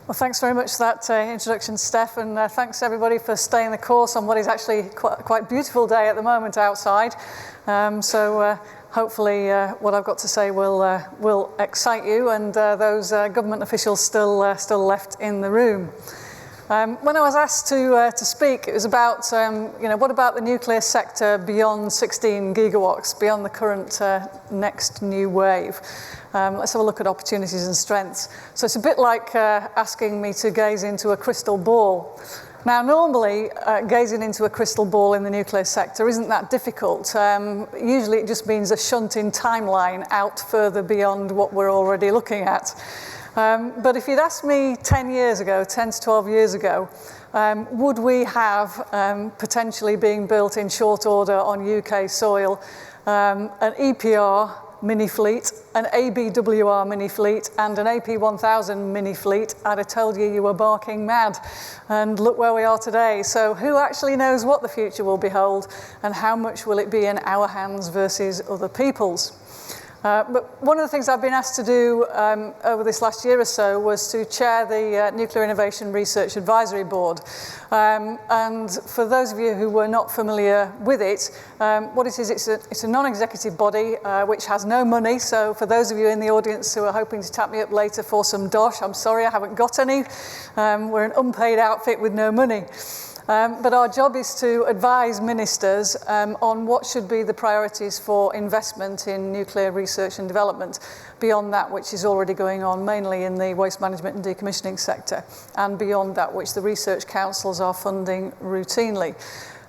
Well, thanks very much for that introduction, Steph, and thanks everybody for staying the course on what is actually quite beautiful day at the moment outside. Hopefully what I've got to say will excite you and those government officials still left in the room. When I was asked to speak, it was about, what about the nuclear sector beyond 16 gigawatts, beyond the current next new wave? Let's have a look at opportunities and strengths. So it's a bit like asking me to gaze into a crystal ball. Now, normally, gazing into a crystal ball in the nuclear sector isn't that difficult. Usually it just means a shunting timeline out further beyond what we're already looking at. But if you'd asked me 10 to 12 years ago, would we have potentially being built in short order on UK soil an EPR mini fleet, an ABWR mini fleet, and an AP1000 mini fleet, I'd have told you were barking mad. And look where we are today. So who actually knows what the future will behold, and how much will it be in our hands versus other people's? But one of the things I've been asked to do over this last year or so was to chair the Nuclear Innovation Research Advisory Board. And for those of you who were not familiar with it, what it is, it's a non-executive body which has no money. So for those of you in the audience who are hoping to tap me up later for some dosh, I'm sorry, I haven't got any. We're an unpaid outfit with no money. But our job is to advise ministers on what should be the priorities for investment in nuclear research and development beyond that which is already going on, mainly in the waste management and decommissioning sector, and beyond that which the research councils are funding routinely.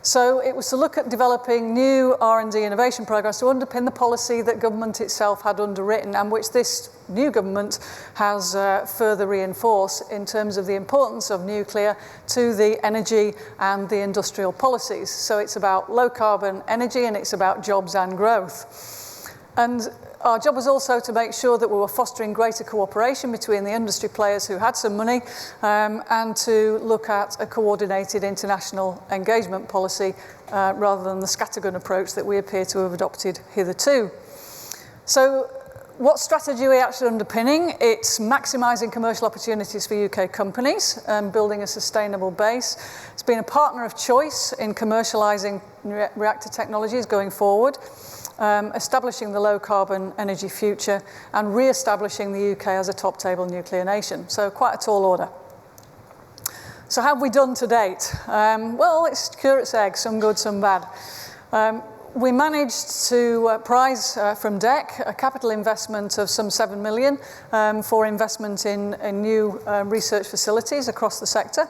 So it was to look at developing new R&D innovation programs to underpin the policy that government itself had underwritten, and which this new government has further reinforced in terms of the importance of nuclear to the energy and the industrial policies. So it's about low carbon energy, and it's about jobs and growth. And our job was also to make sure that we were fostering greater cooperation between the industry players who had some money and to look at a coordinated international engagement policy rather than the scattergun approach that we appear to have adopted hitherto. So what strategy are we actually underpinning? It's maximising commercial opportunities for UK companies and building a sustainable base. It's been a partner of choice in commercialising reactor technologies going forward. Establishing the low-carbon energy future, and re-establishing the UK as a top-table nuclear nation. So quite a tall order. So how have we done to date? Well, it's curate's egg, some good, some bad. We managed to prize from DEC a capital investment of some 7 million for investment in new research facilities across the sector.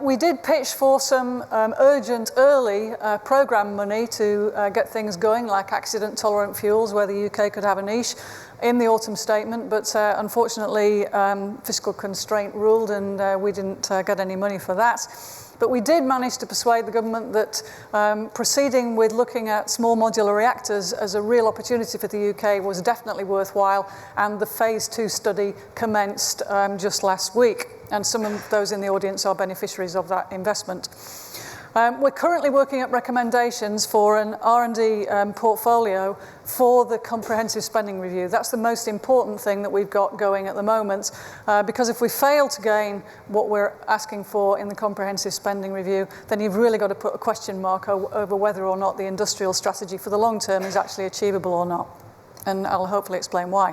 We did pitch for some urgent early programme money to get things going, like accident-tolerant fuels, where the UK could have a niche in the autumn statement, but unfortunately fiscal constraint ruled, and we didn't get any money for that. But we did manage to persuade the government that proceeding with looking at small modular reactors as a real opportunity for the UK was definitely worthwhile, and the phase 2 study commenced just last week. And some of those in the audience are beneficiaries of that investment. We're currently working up recommendations for an R&D portfolio for the comprehensive spending review. That's the most important thing that we've got going at the moment, because if we fail to gain what we're asking for in the comprehensive spending review, then you've really got to put a question mark over whether or not the industrial strategy for the long term is actually achievable or not. And I'll hopefully explain why.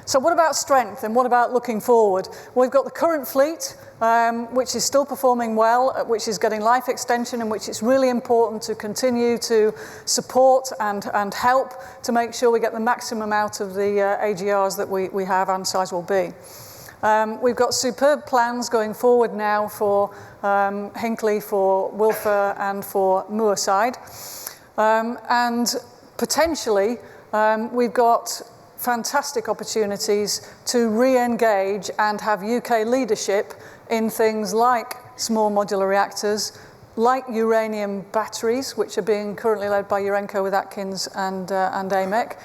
So what about strength, and what about looking forward? Well, we've got the current fleet, which is still performing well, which is getting life extension, and which it's really important to continue to support and help to make sure we get the maximum out of the AGRs that we have and Sizewell B. We've got superb plans going forward now for Hinkley, for Wilfer, and for Moorside. And potentially, we've got fantastic opportunities to re-engage and have UK leadership in things like small modular reactors, like uranium batteries, which are being currently led by Urenco with Atkins and AMEC,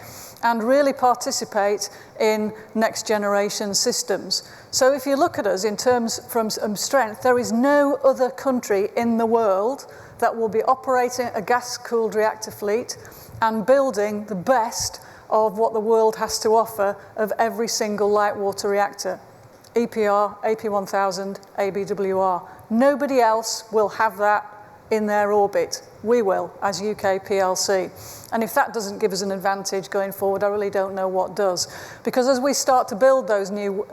and really participate in next generation systems. So if you look at us in terms from strength, there is no other country in the world that will be operating a gas-cooled reactor fleet and building the best of what the world has to offer of every single light water reactor. EPR, AP1000, ABWR. Nobody else will have that in their orbit. We will, as UK PLC. And if that doesn't give us an advantage going forward, I really don't know what does. Because as we start to build those new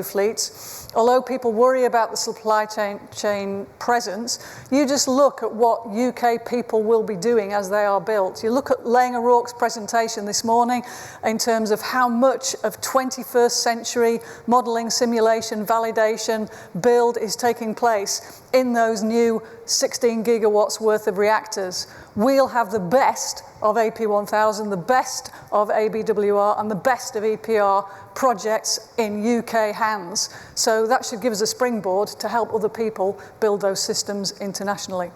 fleets, although people worry about the supply chain presence, you just look at what UK people will be doing as they are built. You look at Laing O'Rourke's presentation this morning in terms of how much of 21st century modelling, simulation, validation, build is taking place in those new 16 gigawatts worth of reactors. We'll have the best of AP1000, the best of ABWR, and the best of EPR projects in UK hands. So that should give us a springboard to help other people build those systems internationally.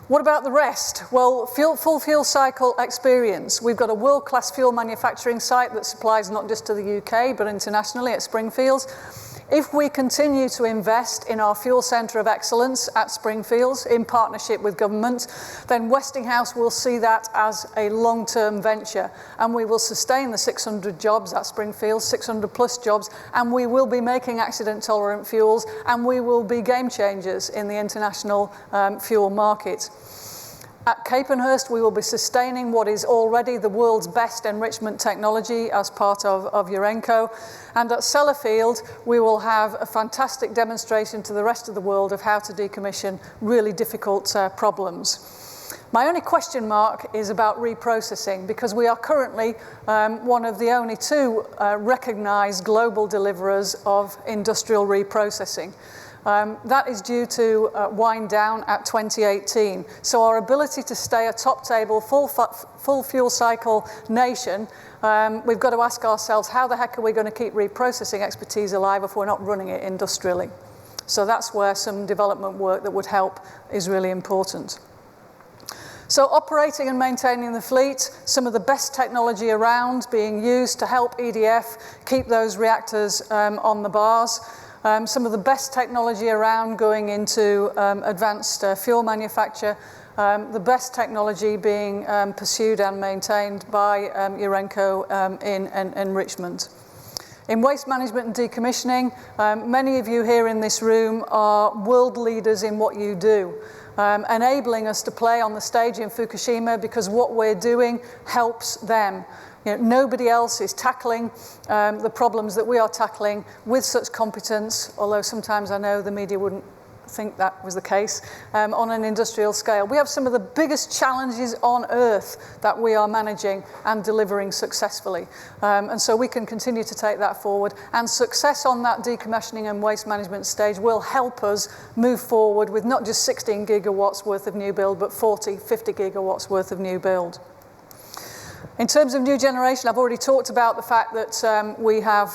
What about the rest? Well, full fuel cycle experience. We've got a world-class fuel manufacturing site that supplies not just to the UK, but internationally at Springfields. If we continue to invest in our fuel centre of excellence at Springfields in partnership with government, then Westinghouse will see that as a long-term venture, and we will sustain the 600 jobs at Springfields, 600 plus jobs, and we will be making accident-tolerant fuels, and we will be game changers in the international fuel market. At Capenhurst, we will be sustaining what is already the world's best enrichment technology as part of Urenco. And at Sellafield, we will have a fantastic demonstration to the rest of the world of how to decommission really difficult problems. My only question mark is about reprocessing, because we are currently one of the only two recognised global deliverers of industrial reprocessing. That is due to wind down at 2018. So our ability to stay a top table, full fuel cycle nation, we've got to ask ourselves, how the heck are we going to keep reprocessing expertise alive if we're not running it industrially? So that's where some development work that would help is really important. So operating and maintaining the fleet, some of the best technology around being used to help EDF keep those reactors on the bars. Some of the best technology around going into advanced fuel manufacture, the best technology being pursued and maintained by Urenco in enrichment. In waste management and decommissioning, many of you here in this room are world leaders in what you do, enabling us to play on the stage in Fukushima because what we're doing helps them. You know, nobody else is tackling the problems that we are tackling with such competence, although sometimes I know the media wouldn't think that was the case, on an industrial scale. We have some of the biggest challenges on earth that we are managing and delivering successfully. And so we can continue to take that forward. And success on that decommissioning and waste management stage will help us move forward with not just 16 gigawatts worth of new build, but 40, 50 gigawatts worth of new build. In terms of new generation, I've already talked about the fact that we have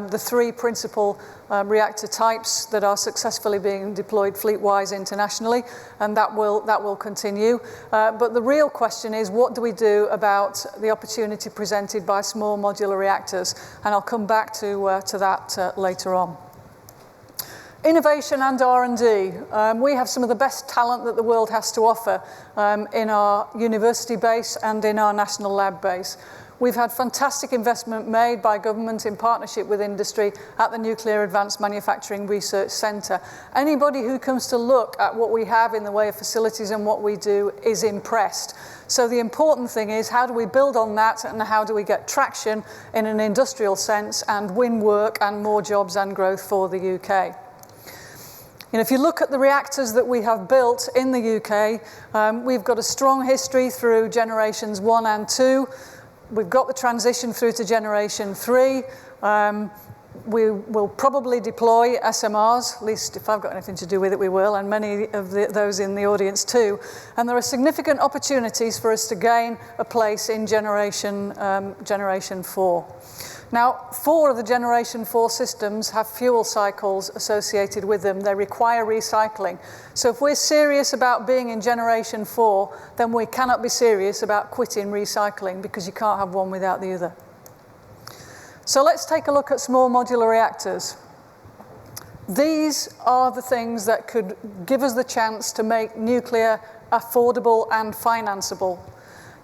the three principal reactor types that are successfully being deployed fleet-wise internationally, and that will continue. But the real question is, what do we do about the opportunity presented by small modular reactors? And I'll come back to that later on. Innovation and R&D. We have some of the best talent that the world has to offer in our university base and in our national lab base. We've had fantastic investment made by government in partnership with industry at the Nuclear Advanced Manufacturing Research Centre. Anybody who comes to look at what we have in the way of facilities and what we do is impressed. So the important thing is, how do we build on that and how do we get traction in an industrial sense and win work and more jobs and growth for the UK? And if you look at the reactors that we have built in the UK, we've got a strong history through generations 1 and 2. We've got the transition through to generation 3. We will probably deploy SMRs, at least if I've got anything to do with it, we will, and many of those in the audience too. And there are significant opportunities for us to gain a place in generation 4. Now, 4 of the Generation 4 systems have fuel cycles associated with them. They require recycling. So if we're serious about being in Generation 4, then we cannot be serious about quitting recycling, because you can't have one without the other. So let's take a look at small modular reactors. These are the things that could give us the chance to make nuclear affordable and financeable.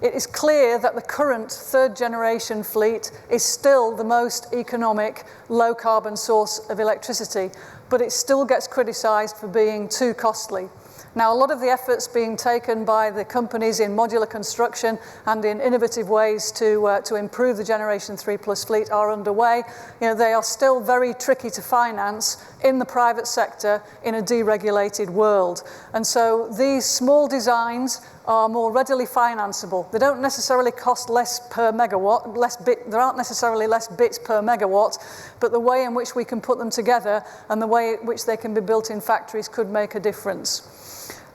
it is clear that the current third generation fleet is still the most economic, low carbon source of electricity, but it still gets criticised for being too costly. Now, a lot of the efforts being taken by the companies in modular construction and in innovative ways to improve the Generation 3 Plus fleet are underway. You know, they are still very tricky to finance in the private sector in a deregulated world. And so these small designs are more readily financeable. They don't necessarily cost less per megawatt, there aren't necessarily less bits per megawatt, but the way in which we can put them together and the way in which they can be built in factories could make a difference.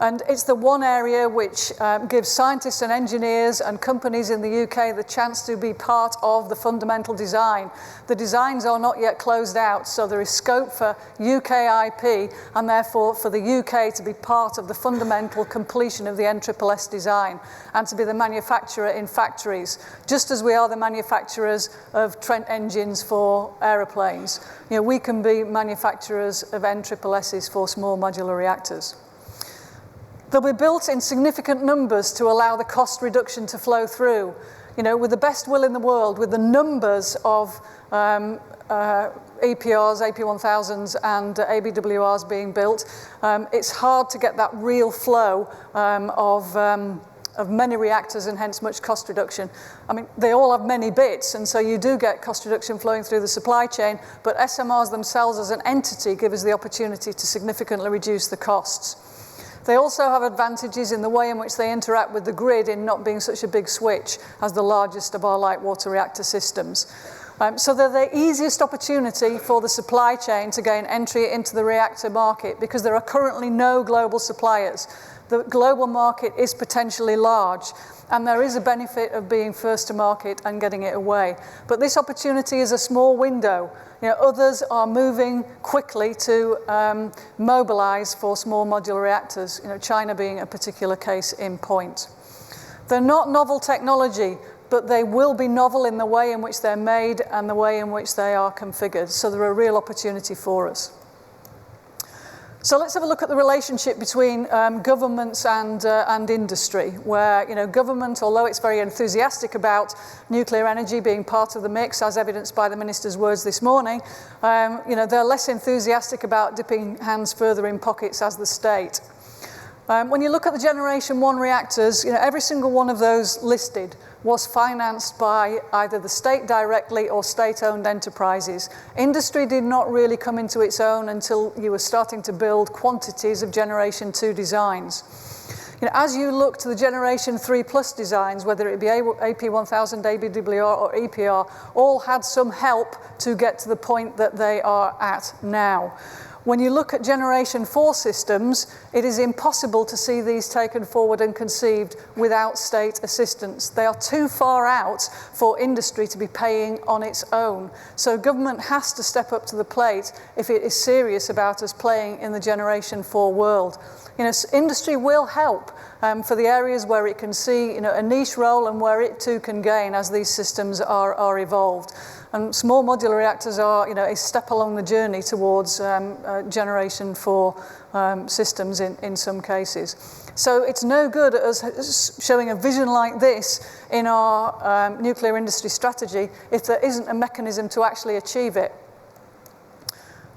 And it's the one area which gives scientists and engineers and companies in the UK the chance to be part of the fundamental design. The designs are not yet closed out, so there is scope for UK IP and therefore for the UK to be part of the fundamental completion of the NSSS design and to be the manufacturer in factories, just as we are the manufacturers of Trent engines for aeroplanes. You know, we can be manufacturers of NSSSs for small modular reactors. They'll be built in significant numbers to allow the cost reduction to flow through. You know, with the best will in the world, with the numbers of EPRs, AP1000s and ABWRs being built, it's hard to get that real flow of many reactors and hence much cost reduction. I mean, they all have many bits, and so you do get cost reduction flowing through the supply chain, but SMRs themselves as an entity give us the opportunity to significantly reduce the costs. They also have advantages in the way in which they interact with the grid in not being such a big switch as the largest of our light water reactor systems. So they're the easiest opportunity for the supply chain to gain entry into the reactor market because there are currently no global suppliers. The global market is potentially large, and there is a benefit of being first to market and getting it away. But this opportunity is a small window. You know, others are moving quickly to mobilize for small modular reactors, you know, China being a particular case in point. They're not novel technology, but they will be novel in the way in which they're made and the way in which they are configured. So they're a real opportunity for us. So let's have a look at the relationship between governments and industry, where, you know, government, although it's very enthusiastic about nuclear energy being part of the mix, as evidenced by the Minister's words this morning, you know, they're less enthusiastic about dipping hands further in pockets as the state. When you look at the Generation 1 reactors, you know, every single one of those listed was financed by either the state directly or state-owned enterprises. Industry did not really come into its own until you were starting to build quantities of Generation 2 designs. You know, as you look to the Generation 3 Plus designs, whether it be AP1000, ABWR or EPR, all had some help to get to the point that they are at now. When you look at Generation 4 systems, it is impossible to see these taken forward and conceived without state assistance. They are too far out for industry to be paying on its own. So government has to step up to the plate if it is serious about us playing in the Generation 4 world. You know, industry will help for the areas where it can see, you know, a niche role and where it too can gain as these systems are evolved. And small modular reactors are, you know, a step along the journey towards Generation 4 systems in some cases. So it's no good at us showing a vision like this in our nuclear industry strategy if there isn't a mechanism to actually achieve it.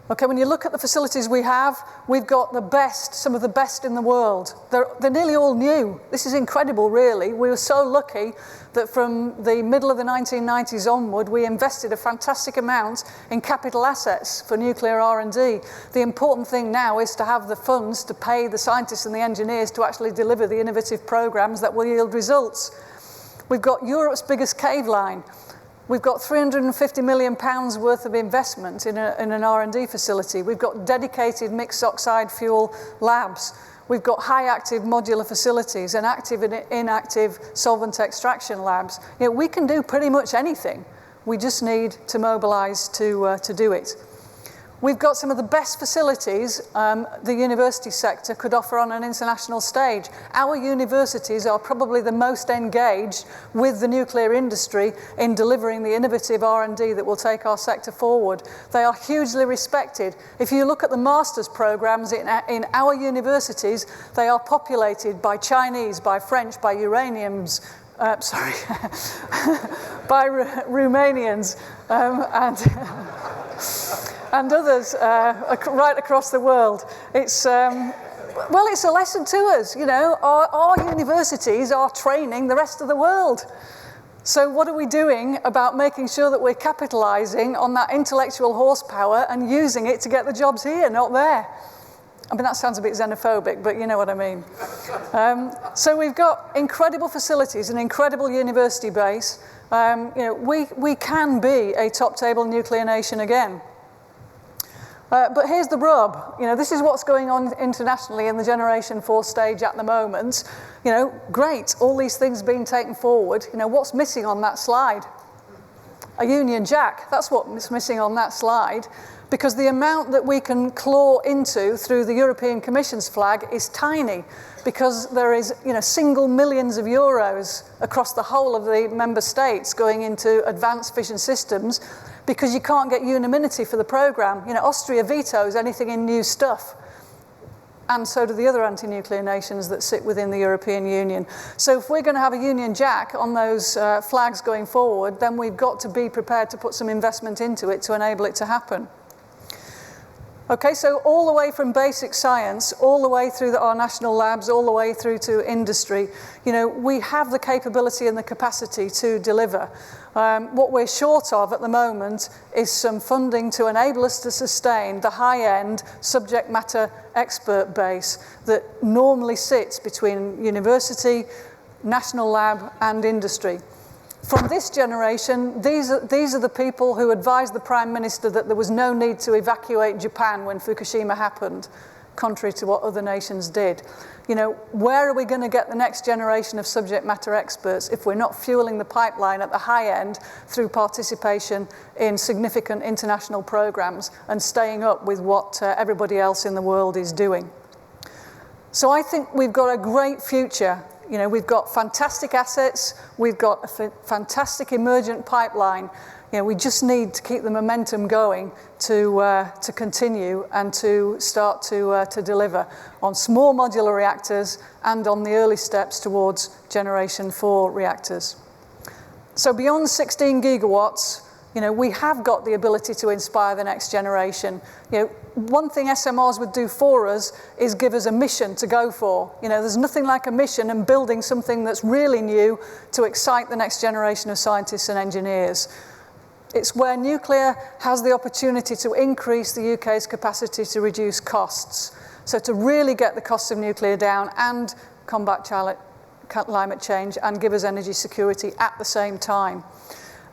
Okay, when you look at the facilities we have, we've got the best, some of the best in the world. They're nearly all new. This is incredible, really. We were so lucky that from the middle of the 1990s onward, we invested a fantastic amount in capital assets for nuclear R&D. The important thing now is to have the funds to pay the scientists and the engineers to actually deliver the innovative programs that will yield results. We've got Europe's biggest cave line. We've got £350 million worth of investment in an R&D facility. We've got dedicated mixed oxide fuel labs. We've got high active modular facilities and active and inactive solvent extraction labs. You know, we can do pretty much anything. We just need to mobilize to do it. We've got some of the best facilities the university sector could offer on an international stage. Our universities are probably the most engaged with the nuclear industry in delivering the innovative R&D that will take our sector forward. They are hugely respected. If you look at the master's programs in our universities, they are populated by Chinese, by French, by uraniums, sorry, by Romanians and others right across the world. It's well, it's a lesson to us. You know, our universities are training the rest of the world. So what are we doing about making sure that we're capitalising on that intellectual horsepower and using it to get the jobs here, not there? I mean, that sounds a bit xenophobic, but you know what I mean. So we've got incredible facilities, an incredible university base. You know, we can be a top-table nuclear nation again. But here's the rub. You know, this is what's going on internationally in the Generation 4 stage at the moment. You know, great, all these things being taken forward. You know, what's missing on that slide? A Union Jack. That's what's missing on that slide. Because the amount that we can claw into through the European Commission's flag is tiny. Because there is, you know, single millions of euros across the whole of the member states going into advanced fission systems, because you can't get unanimity for the programme. You know, Austria vetoes anything in new stuff. And so do the other anti-nuclear nations that sit within the European Union. So if we're going to have a Union Jack on those flags going forward, then we've got to be prepared to put some investment into it to enable it to happen. Okay, so all the way from basic science, all the way through our national labs, all the way through to industry, you know, we have the capability and the capacity to deliver. What we're short of at the moment is some funding to enable us to sustain the high-end subject matter expert base that normally sits between university, national lab and industry. From this generation, these are the people who advised the Prime Minister that there was no need to evacuate Japan when Fukushima happened, contrary to what other nations did. You know, where are we going to get the next generation of subject matter experts if we're not fueling the pipeline at the high end through participation in significant international programs and staying up with what everybody else in the world is doing? So I think we've got a great future. You know, we've got fantastic assets, we've got a fantastic emergent pipeline. You know, we just need to keep the momentum going to continue and to start to deliver on small modular reactors and on the early steps towards Generation 4 reactors. So beyond 16 gigawatts, you know, we have got the ability to inspire the next generation. You know, one thing SMRs would do for us is give us a mission to go for. You know, there's nothing like a mission and building something that's really new to excite the next generation of scientists and engineers. It's where nuclear has the opportunity to increase the UK's capacity to reduce costs. So to really get the costs of nuclear down and combat climate change and give us energy security at the same time.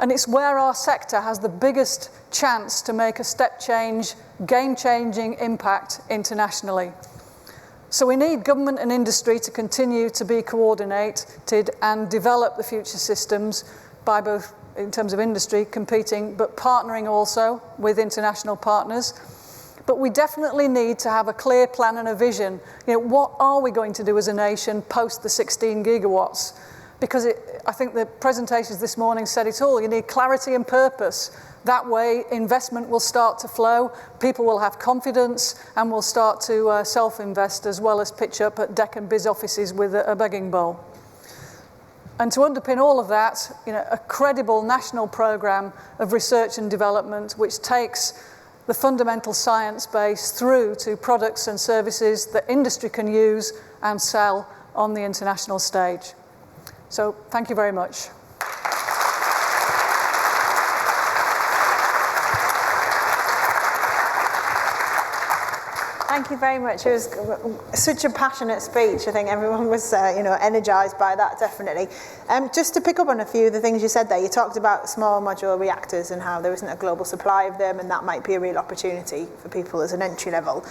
And it's where our sector has the biggest chance to make a step change, game-changing impact internationally. So we need government and industry to continue to be coordinated and develop the future systems by both, in terms of industry, competing, but partnering also with international partners. But we definitely need to have a clear plan and a vision. You know, what are we going to do as a nation post the 16 gigawatts? Because I think the presentations this morning said it all. You need clarity and purpose. That way, investment will start to flow, people will have confidence, and will start to self-invest as well as pitch up at DEC and BIS offices with a begging bowl. And to underpin all of that, you know, a credible national programme of research and development which takes the fundamental science base through to products and services that industry can use and sell on the international stage. So, thank you very much. Thank you very much. It was such a passionate speech. I think everyone was, energised by that, definitely. Just to pick up on a few of the things you said there, you talked about small modular reactors and how there isn't a global supply of them, and that might be a real opportunity for people as an entry level.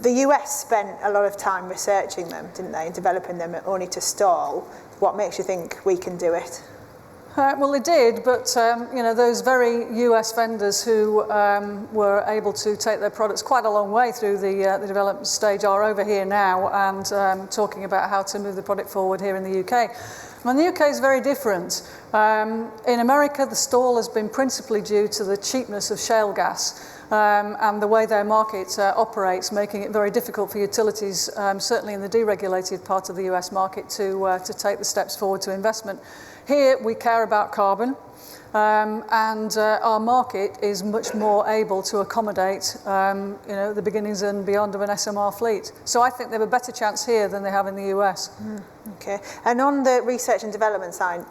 The US spent a lot of time researching them, didn't they, and developing them only to stall. What makes you think we can do it? Well, they did, but those very US vendors who were able to take their products quite a long way through the development stage are over here now and talking about how to move the product forward here in the UK. And the UK is very different. In America, the stall has been principally due to the cheapness of shale gas and the way their market operates, making it very difficult for utilities, certainly in the deregulated part of the US market, to take the steps forward to investment. Here, we care about carbon. And our market is much more able to accommodate the beginnings and beyond of an SMR fleet. So I think they have a better chance here than they have in the US. Okay. And on the research and development side,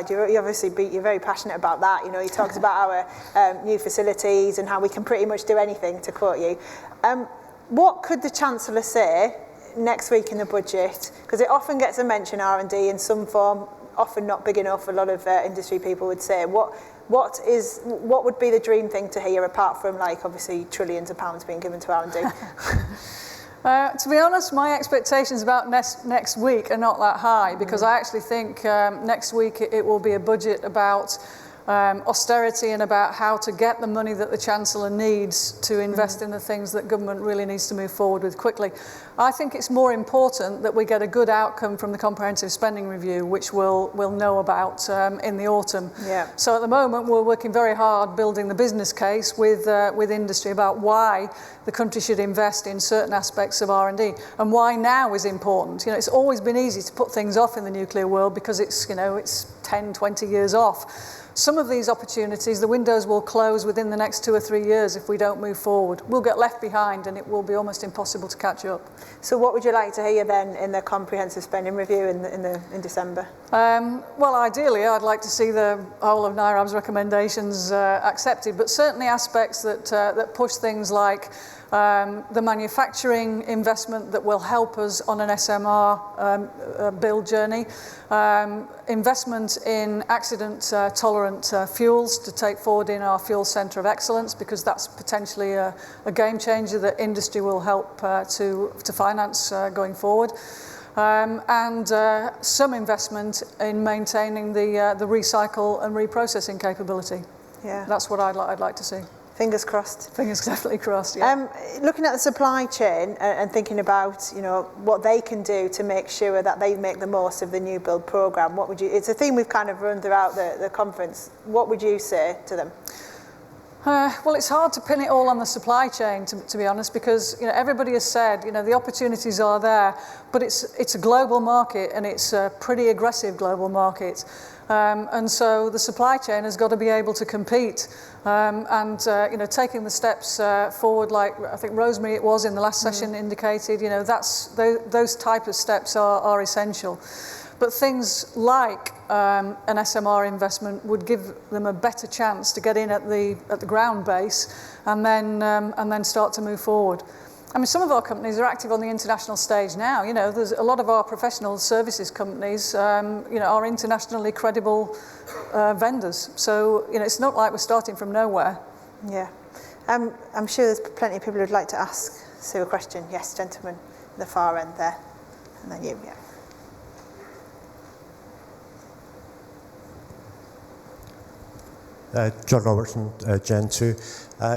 you're very passionate about that. You talked about our new facilities and how we can pretty much do anything, to quote you. What could the Chancellor say next week in the budget? Because it often gets a mention, R&D in some form, often not big enough, a lot of industry people would say. What would be the dream thing to hear, apart from, like, obviously trillions of pounds being given to R&D? To be honest, my expectations about next week are not that high, because I actually think next week it will be a budget about austerity and about how to get the money that the Chancellor needs to invest in the things that government really needs to move forward with quickly. I think it's more important that we get a good outcome from the Comprehensive Spending Review, which we'll know about in the autumn. Yeah. So at the moment, we're working very hard building the business case with industry about why the country should invest in certain aspects of R&D and why now is important. It's always been easy to put things off in the nuclear world because it's 10, 20 years off. Some of these opportunities, the windows will close within the next 2 or 3 years if we don't move forward. We'll get left behind and it will be almost impossible to catch up. So what would you like to hear then in the Comprehensive Spending Review in December? Well, ideally, I'd like to see the whole of NIRAB's recommendations accepted, but certainly aspects that push things like the manufacturing investment that will help us on an SMR build journey, investment in accident-tolerant fuels to take forward in our fuel centre of excellence, because that's potentially a game changer that industry will help to finance going forward. And some investment in maintaining the recycle and reprocessing capability. Yeah. That's what I'd like to see. Fingers crossed. Fingers definitely crossed, yeah. Looking at the supply chain and thinking about, what they can do to make sure that they make the most of the new build programme, it's a theme we've kind of run throughout the conference. What would you say to them? Well, it's hard to pin it all on the supply chain, to be honest, because everybody has said the opportunities are there, but it's a global market and it's a pretty aggressive global market, and so the supply chain has got to be able to compete, and taking the steps forward, like I think Rosemary it was in the last session indicated, those type of steps are essential. But things like an SMR investment would give them a better chance to get in at the ground base and then start to move forward. I mean, some of our companies are active on the international stage now. There's a lot of our professional services companies, are internationally credible vendors. So, it's not like we're starting from nowhere. Yeah. I'm sure there's plenty of people who'd like to ask Sue a question. Yes, gentleman, at the far end there. And then you, yeah. John Robertson, Gen 2.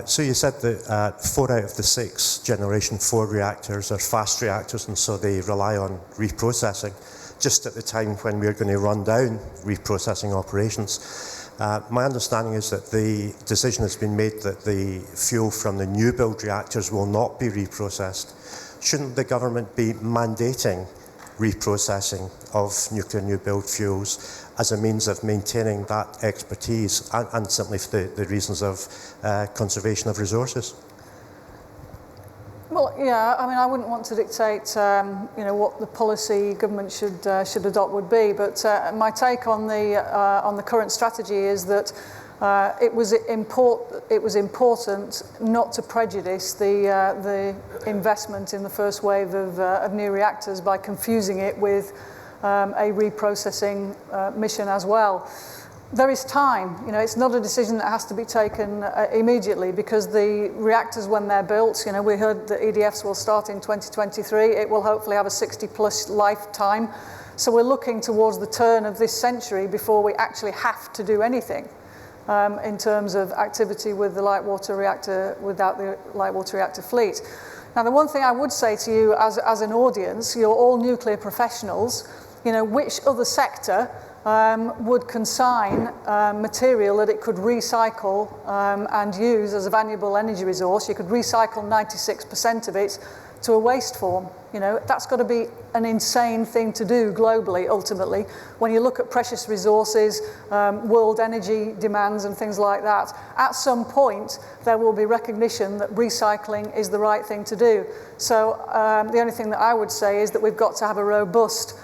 So you said that 4 out of the 6 Generation 4 reactors are fast reactors, and so they rely on reprocessing, just at the time when we're going to run down reprocessing operations. My understanding is that the decision has been made that the fuel from the new build reactors will not be reprocessed. Shouldn't the government be mandating reprocessing of nuclear new build fuels as a means of maintaining that expertise and simply for the reasons of conservation of resources? Well, yeah, I mean, I wouldn't want to dictate, what the policy government should adopt would be, but my take on the current strategy is that it was important not to prejudice the investment in the first wave of new reactors by confusing it with a reprocessing mission as well. There is time. It's not a decision that has to be taken immediately, because the reactors, when they're built, we heard that EDFs will start in 2023. It will hopefully have a 60-plus lifetime. So we're looking towards the turn of this century before we actually have to do anything in terms of activity with the light water reactor, without the light water reactor fleet. Now, the one thing I would say to you as an audience, you're all nuclear professionals. you know, which other sector would consign material that it could recycle and use as a valuable energy resource. You could recycle 96% of it to a waste form. You know, that's got to be an insane thing to do globally, ultimately. When you look at precious resources, world energy demands and things like that, at some point there will be recognition that recycling is the right thing to do. So the only thing that I would say is that we've got to have a robust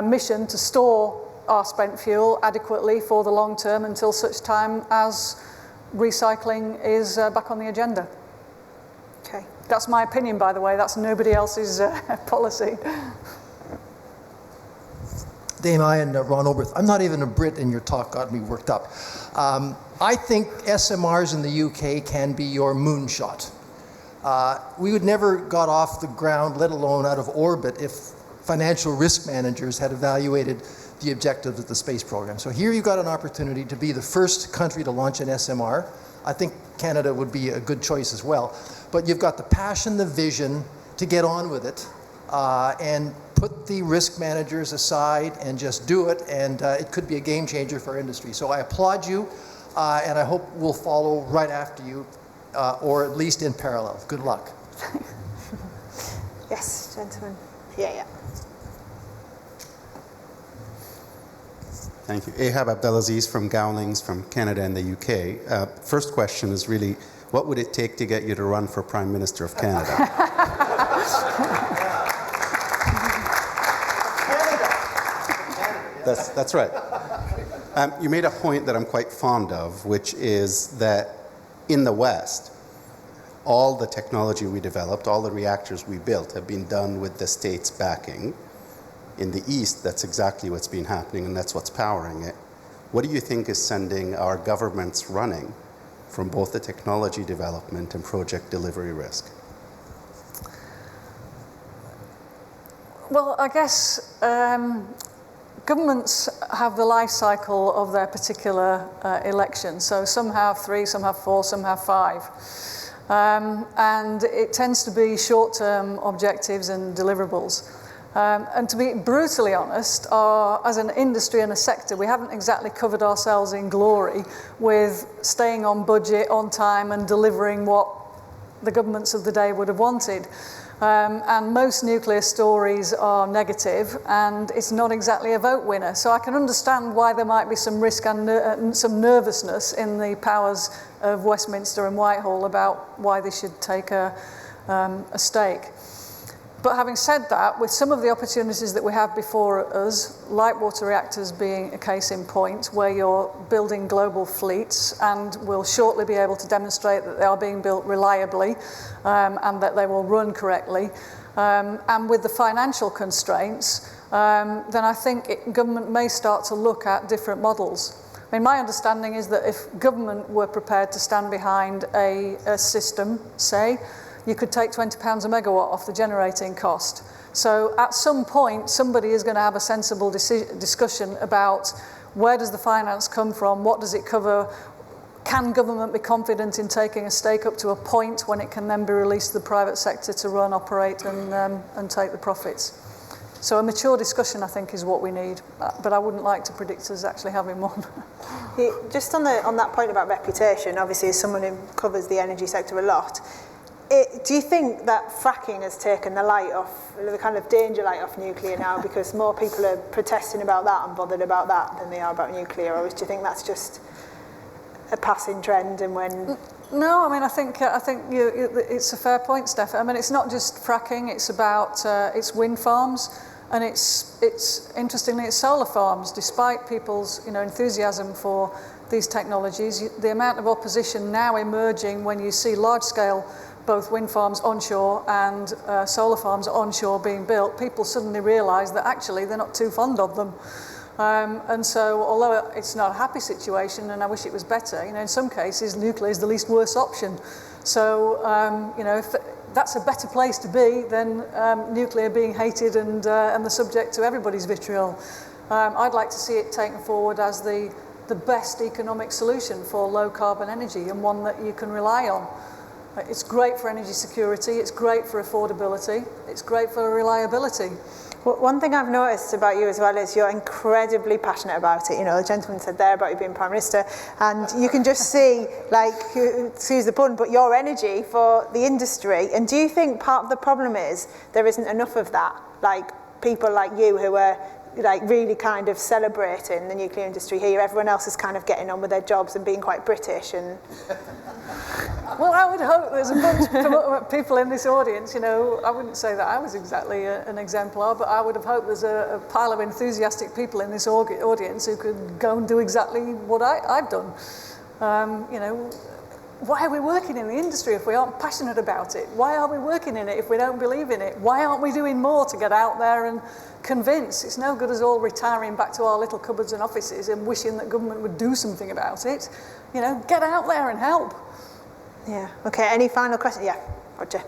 mission to store our spent fuel adequately for the long term until such time as recycling is back on the agenda. Okay. That's my opinion, by the way. That's nobody else's policy. Dame, I and Ron Oberth, I'm not even a Brit and your talk got me worked up. I think SMRs in the UK can be your moonshot. We would never got off the ground, let alone out of orbit, if financial risk managers had evaluated the objectives of the space program. So here you've got an opportunity to be the first country to launch an SMR. I think Canada would be a good choice as well. But you've got the passion, the vision to get on with it and put the risk managers aside and just do it, and it could be a game changer for our industry. So I applaud you, and I hope we'll follow right after you, or at least in parallel. Good luck. Yes, gentlemen. Yeah. Thank you. Ahab Abdelaziz from Gowlings from Canada and the UK. First question is really, what would it take to get you to run for Prime Minister of Canada? That's right. You made a point that I'm quite fond of, which is that in the West, all the technology we developed, all the reactors we built have been done with the state's backing. In the East, that's exactly what's been happening, and that's what's powering it. What do you think is sending our governments running from both the technology development and project delivery risk? Well, I guess governments have the life cycle of their particular election. So some have 3, some have 4, some have 5. And it tends to be short-term objectives and deliverables. And to be brutally honest, as an industry and a sector, we haven't exactly covered ourselves in glory with staying on budget, on time, and delivering what the governments of the day would have wanted. And most nuclear stories are negative, and it's not exactly a vote winner. So I can understand why there might be some risk and some nervousness in the powers of Westminster and Whitehall about why they should take a stake. But having said that, with some of the opportunities that we have before us, light water reactors being a case in point, where you're building global fleets and will shortly be able to demonstrate that they are being built reliably and that they will run correctly, and with the financial constraints, then I think government may start to look at different models. I mean, my understanding is that if government were prepared to stand behind a system, say, you could take £20 a megawatt off the generating cost. So at some point, somebody is going to have a sensible discussion about where does the finance come from, what does it cover, can government be confident in taking a stake up to a point when it can then be released to the private sector to run, operate and take the profits. So a mature discussion, I think, is what we need, but I wouldn't like to predict us actually having one. Just on that point about reputation, obviously as someone who covers the energy sector a lot, do you think that fracking has taken the light off, the kind of danger light off nuclear now, because more people are protesting about that and bothered about that than they are about nuclear, or do you think that's just a passing trend? And when No, I mean, I think it's a fair point, Steph. I mean, it's not just fracking; it's about it's wind farms, and it's interestingly it's solar farms. Despite people's enthusiasm for these technologies, the amount of opposition now emerging when you see large-scale both wind farms onshore and solar farms onshore being built, people suddenly realise that actually they're not too fond of them. And so, although it's not a happy situation, and I wish it was better, in some cases nuclear is the least worst option. So, if that's a better place to be than nuclear being hated and the subject to everybody's vitriol. I'd like to see it taken forward as the best economic solution for low carbon energy, and one that you can rely on. It's great for energy security, it's great for affordability, it's great for reliability. One thing I've noticed about you as well is you're incredibly passionate about it. You know, the gentleman said there about you being Prime Minister, and you can just see, like, excuse the pun, but your energy for the industry. And do you think part of the problem is there isn't enough of that? Like, people like you who are like really kind of celebrating the nuclear industry here, everyone else is kind of getting on with their jobs and being quite British and... Well, I would hope there's a bunch of people in this audience, you know, I wouldn't say that I was exactly an exemplar, but I would have hoped there's a pile of enthusiastic people in this audience who could go and do exactly what I've done. You know, why are we working in the industry if we aren't passionate about it? Why are we working in it if we don't believe in it? Why aren't we doing more to get out there and convince? It's no good us all retiring back to our little cupboards and offices and wishing that government would do something about it. You know, get out there and help. Yeah, okay, any final questions? Yeah, Roger.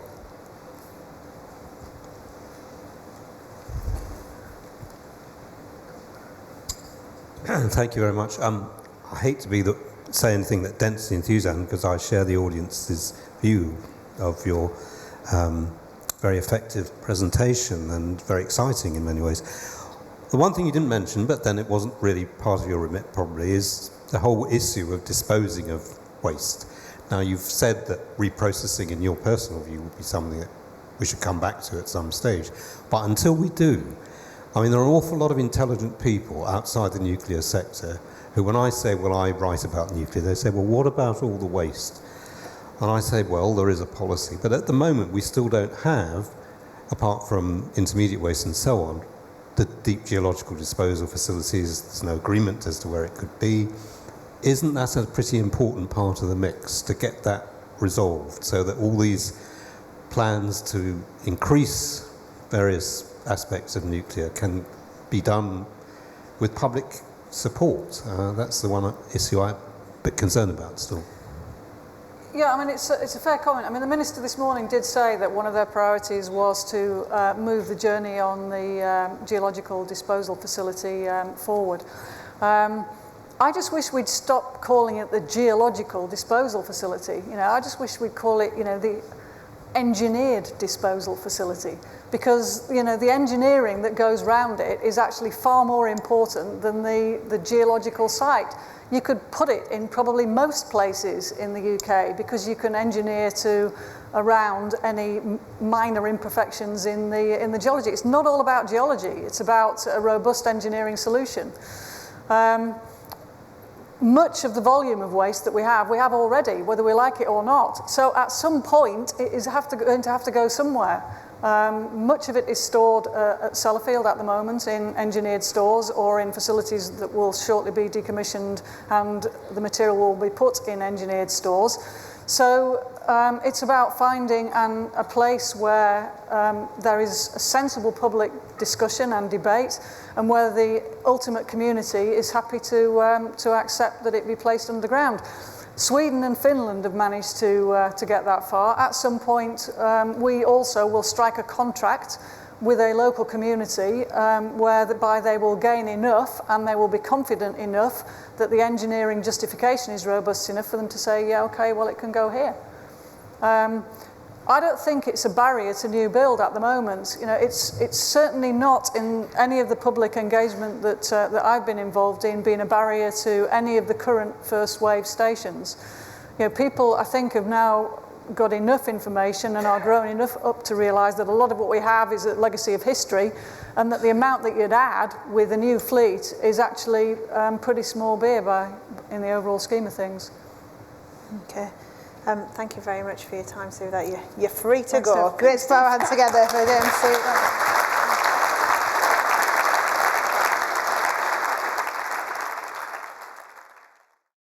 Thank you very much. I hate to say anything that dents the enthusiasm, because I share the audience's view of your very effective presentation and very exciting in many ways. The one thing you didn't mention, but then it wasn't really part of your remit probably, is the whole issue of disposing of waste. Now, you've said that reprocessing, in your personal view, would be something that we should come back to at some stage. But until we do, I mean, there are an awful lot of intelligent people outside the nuclear sector who, when I say, well, I write about nuclear, they say, well, what about all the waste? And I say, well, there is a policy. But at the moment, we still don't have, apart from intermediate waste and so on, the deep geological disposal facilities. There's no agreement as to where it could be. Isn't that a pretty important part of the mix to get that resolved, so that all these plans to increase various aspects of nuclear can be done with public support? That's the one issue I'm a bit concerned about still. Yeah, I mean, it's a fair comment. I mean, the Minister this morning did say that one of their priorities was to move the journey on the geological disposal facility forward. I just wish we'd stop calling it the geological disposal facility. You know, I just wish we'd call it, you know, the engineered disposal facility, because, you know, the engineering that goes round it is actually far more important than the geological site. You could put it in probably most places in the UK, because you can engineer to around any minor imperfections in the geology. It's not all about geology, it's about a robust engineering solution. Much of the volume of waste that we have already, whether we like it or not. So at some point, it is going to have to go somewhere. Much of it is stored at Sellafield at the moment in engineered stores or in facilities that will shortly be decommissioned, and the material will be put in engineered stores. So it's about finding a place where there is a sensible public discussion and debate, and where the ultimate community is happy to accept that it be placed underground. Sweden and Finland have managed to get that far. At some point, we also will strike a contract with a local community whereby they will gain enough and they will be confident enough that the engineering justification is robust enough for them to say, yeah, okay, well, it can go here. I don't think it's a barrier to new build at the moment. You know, it's certainly not, in any of the public engagement that I've been involved in, been a barrier to any of the current first wave stations. You know, people, I think, have now got enough information and are grown enough up to realise that a lot of what we have is a legacy of history, and that the amount that you'd add with a new fleet is actually pretty small beer in the overall scheme of things. Okay. Thank you very much for your time, so that you're free to Thanks, go. Steph. Great to put our hands together for the MC.